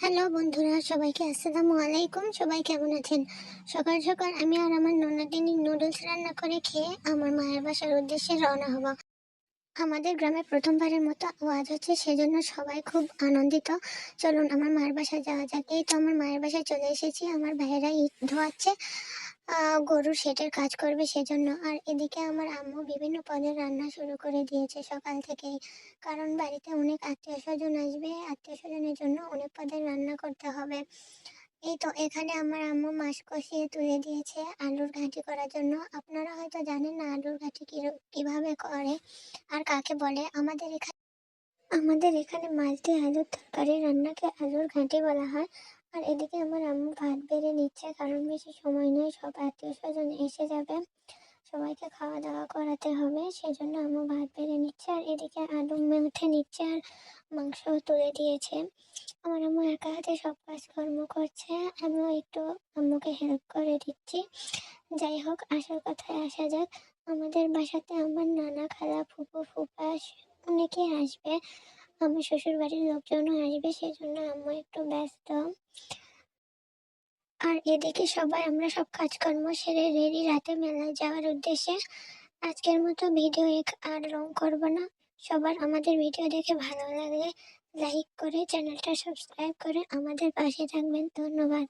Hello বন্ধুরা, সবাইকে আসসালামু আলাইকুম। সবাই কেমন আছেন? সকাল সকাল আমি আর আমার ননদিনী নুডলস রান্না করে খেয়ে আমার মায়ের বাসার উদ্দেশ্যে রওনা হব। আমাদের গ্রামে প্রথমবারের মতো ওয়াজ হচ্ছে, সেজন্য সবাই খুব আনন্দিত। চলুন আমার মায়ের বাসায় যাওয়া যাক। এই তো আমার মায়ের বাসায় চলে এসেছি। আমার ভাইয়েরা ইট ধোয়াচ্ছে, গরুর শেডের কাজ করবে সেজন্য। আর এদিকে আমার আম্মু বিভিন্ন পদের রান্না শুরু করে দিয়েছে সকাল থেকেই, কারণ বাড়িতে অনেক আত্মীয় স্বজন আসবে। আত্মীয় স্বজনের জন্য অনেক পদের রান্না করতে হবে। এই তো এখানে আমার আম্মু মাছ কষিয়ে তুলে দিয়েছে আলুর ঘাঁটি করার জন্য। আপনারা হয়তো জানেন না আলুর ঘাঁটি কিভাবে করে আর কাকে বলে। আমাদের এখানে মাছ দিয়ে আলুর তরকারি রান্নাকে আলুর ঘাঁটি বলা হয়। আর এদিকে আমার আম্মু ভাত বেড়ে নিচ্ছে, কারণ বেশি সময় নেই, সব আত্মীয় স্বজন এসে যাবে, সবাইকে খাওয়া দাওয়া করাতে হবে, সেজন্য আম্মু ভাত বেড়ে নিচ্ছে। আর এদিকে আলু মেখে নিচ্ছে আর মাংসও তুলে দিয়েছে। আমার আম্মু একা হাতে সব কাজকর্ম করছে, আমিও একটু আম্মুকে হেল্প করে দিচ্ছি। যাই হোক, আসল কথায় আসা যাক। আমাদের বাসাতে আমার নানা, খালা, ফুপু, ফুফা অনেকেই আসবে। আমার শ্বশুর বাড়ির লোকজনও আসবে, সেজন্য আম্মু একটু ব্যস্ত। আর এদিকে সবাই আমরা সব কাজকর্ম সেরে রেডি রাতে মেলায় যাওয়ার উদ্দেশ্যে। আজকের মতো ভিডিও আর লং করব না। সবার আমাদের ভিডিও দেখে ভালো লাগলে লাইক করে চ্যানেলটা সাবস্ক্রাইব করে আমাদের পাশে থাকবেন। ধন্যবাদ।